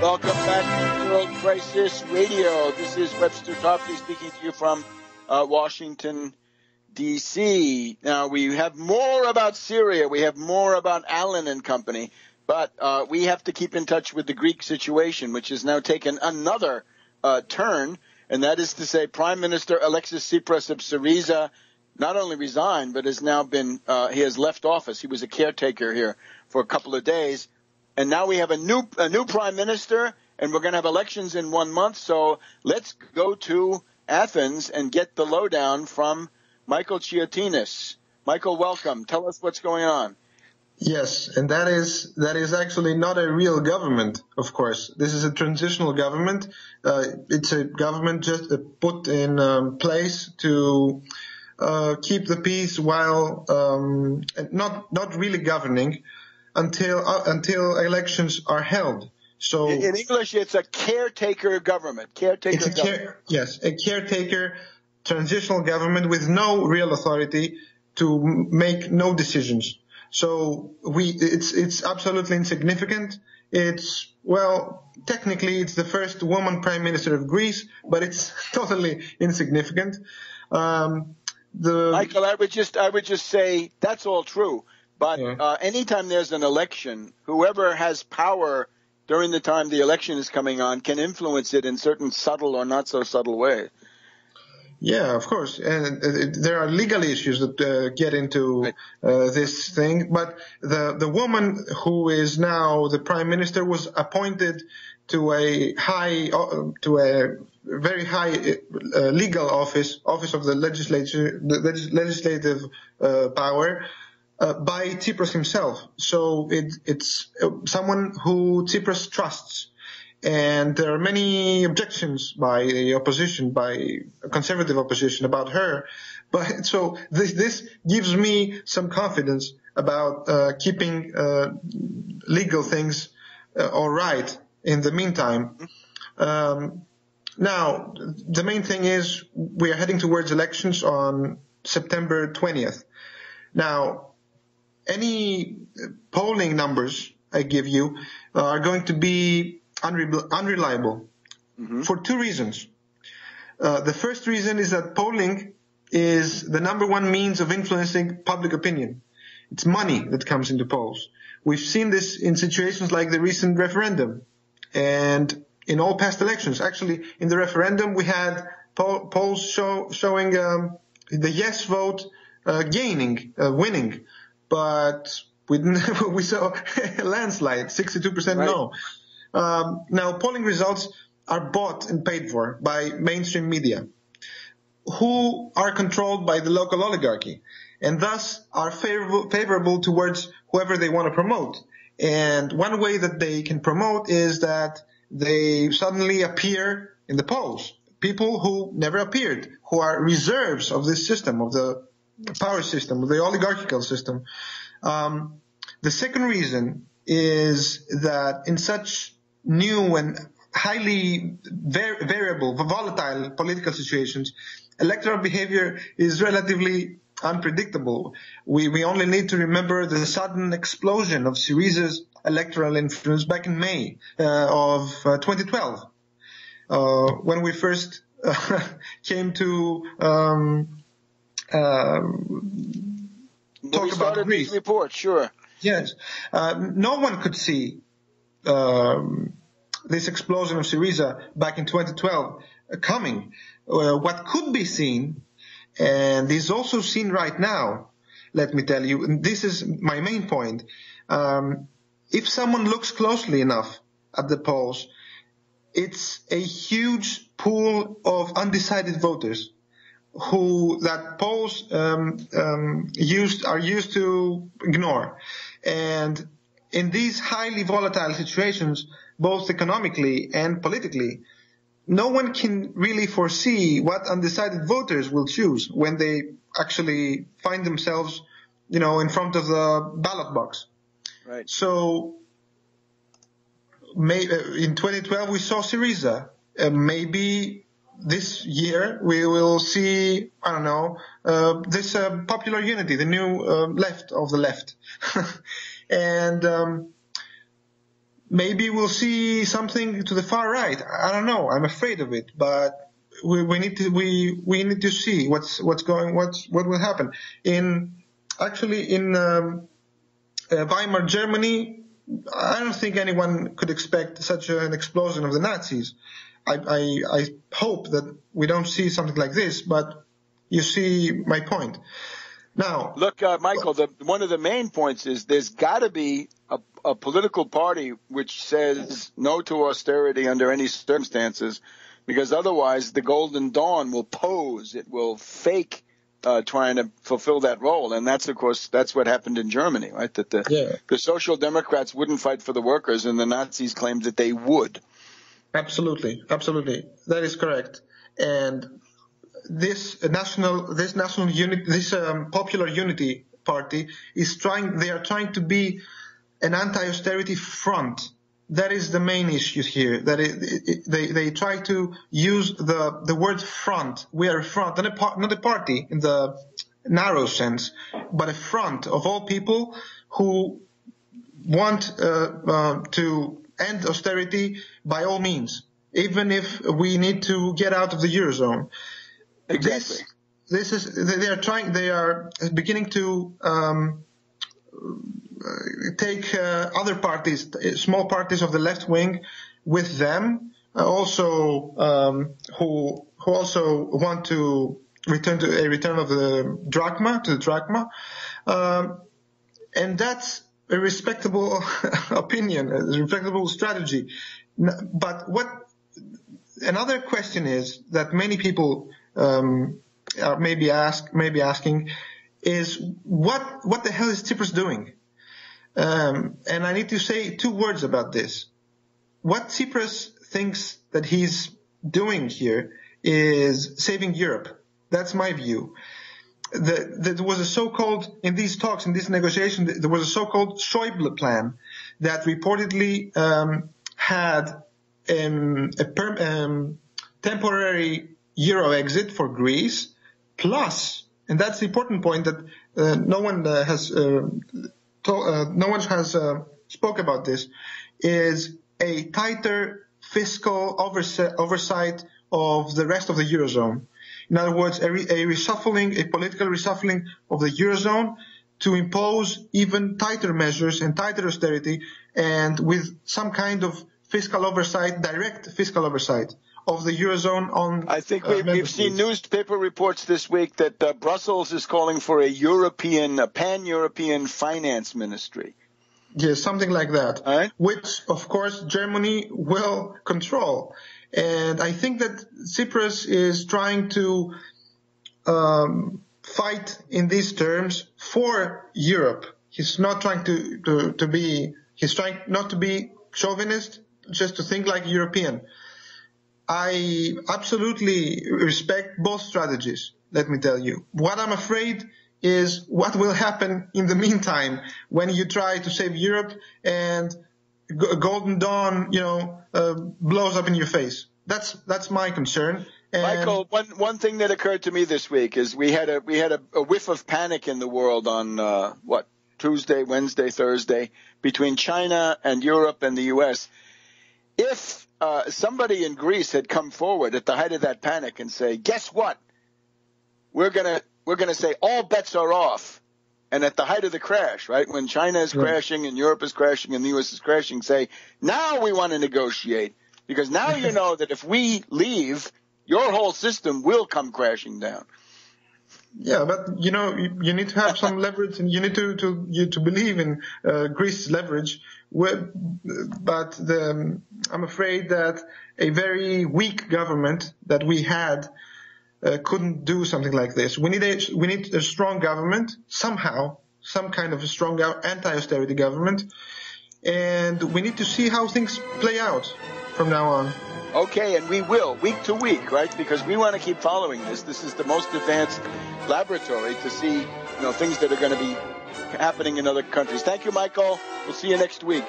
Welcome back to World Crisis Radio. This is Webster Tarpley speaking to you from Washington, D.C. Now, we have more about Syria. We have more about Allen and company. But we have to keep in touch with the Greek situation, which has now taken another turn. And that is to say, Prime Minister Alexis Tsipras of Syriza not only resigned, but has now been he has left office. He was a caretaker here for a couple of days. And now we have a new prime minister, and we're going to have elections in 1 month. So let's go to Athens and get the lowdown from Michael Chiotinis. Michael, welcome. Tell us what's going on. Yes, and that is actually not a real government, of course. This is a transitional government. It's a government just put in place to keep the peace while not really governing until elections are held. So in English, it's a caretaker government. A caretaker transitional government with no real authority to make no decisions. So it's absolutely insignificant. Technically it's the first woman prime minister of Greece, but it's totally insignificant. Michael, I would just say that's all true. But anytime there's an election, whoever has power during the time the election is coming on can influence it in certain subtle or not so subtle ways. Yeah, of course. And there are legal issues that get into this thing. But the woman who is now the prime minister was appointed to a very high legal office of the legislative power. By Tsipras himself. So it's someone who Tsipras trusts. And there are many objections by the opposition, by conservative opposition about her. But so this gives me some confidence about keeping legal things all right in the meantime. Now, the main thing is we are heading towards elections on September 20th. Now, any polling numbers I give you are going to be unreliable for two reasons. The first reason is that polling is the number one means of influencing public opinion. It's money that comes into polls. We've seen this in situations like the recent referendum and in all past elections. Actually, in the referendum, we had polls showing the yes vote winning. But we saw a landslide, 62% no. Now, polling results are bought and paid for by mainstream media, who are controlled by the local oligarchy, and thus are favorable towards whoever they want to promote. And one way that they can promote is that they suddenly appear in the polls, people who never appeared, who are reserves of this system, of the power system, the oligarchical system. The second reason is that in such new and highly variable, volatile political situations, electoral behavior is relatively unpredictable. We only need to remember the sudden explosion of Syriza's electoral influence back in May of 2012, when we first came to talk about Greece. These reports, sure. Yes. No one could see this explosion of Syriza back in 2012 coming. What could be seen, and is also seen right now, let me tell you, and this is my main point, if someone looks closely enough at the polls, it's a huge pool of undecided voters who that polls are used to ignore. And in these highly volatile situations, both economically and politically, no one can really foresee what undecided voters will choose when they actually find themselves, in front of the ballot box. Right. So in 2012 we saw Syriza. Maybe this year we will see, this popular unity, the new left of the left. And maybe we'll see something to the far right. I don't know. I'm afraid of it, but we need to see what will happen. In Weimar Germany, I don't think anyone could expect such an explosion of the Nazis. I hope that we don't see something like this, but you see my point. Now, look, Michael, one of the main points is there's got to be a political party which says no to austerity under any circumstances, because otherwise the Golden Dawn will pose. It will fake trying to fulfill that role. And that's, of course, that's what happened in Germany, right? That the Social Democrats wouldn't fight for the workers, and the Nazis claimed that they would. Absolutely. That is correct. And this Popular Unity Party they are trying to be an anti-austerity front. That is the main issue here. That they try to use the word front. We are a front, not a party in the narrow sense, but a front of all people who want to end austerity by all means, even if we need to get out of the Eurozone. Exactly. They are beginning to take other parties, small parties of the left wing, with them, who also want to return of the drachma, and that's a respectable opinion, a respectable strategy. But another question is that many people are maybe asking is what the hell is Tsipras doing? And I need to say two words about this. What Tsipras thinks that he's doing here is saving Europe. That's my view. There was a so-called, in these talks, in this negotiation, there was a so-called Schäuble plan that reportedly had a temporary Euro exit for Greece, plus, and that's the important point that no one has spoke about this, is a tighter fiscal oversight of the rest of the Eurozone. In other words, a political reshuffling of the Eurozone to impose even tighter measures and tighter austerity, and with some kind of fiscal oversight, direct fiscal oversight of the Eurozone on. I think we've seen newspaper reports this week that Brussels is calling for a pan-European finance ministry. Yes, something like that, right. Which, of course, Germany will control. And I think that Tsipras is trying to fight in these terms for Europe. He's not trying he's trying not to be chauvinist, just to think like a European. I absolutely respect both strategies, let me tell you. What I'm afraid is what will happen in the meantime when you try to save Europe and Golden Dawn, blows up in your face. That's my concern. And Michael, one thing that occurred to me this week is we had a whiff of panic in the world on Tuesday, Wednesday, Thursday, between China and Europe and the U.S. If somebody in Greece had come forward at the height of that panic and say, "Guess what? We're gonna say all bets are off," and at the height of the crash, right, when China is crashing and Europe is crashing and the U.S. is crashing, say, "Now we want to negotiate, because now you know that if we leave, your whole system will come crashing down." Yeah, but you need to have some leverage, and you need to believe in Greece's leverage. But I'm afraid that a very weak government that we had couldn't do something like this. We need a strong government somehow, some kind of a strong anti-austerity government, and we need to see how things play out from now on. Okay, and we will, week to week, right? Because we want to keep following this. This is the most advanced laboratory to see, things that are going to be happening in other countries. Thank you, Michael. We'll see you next week.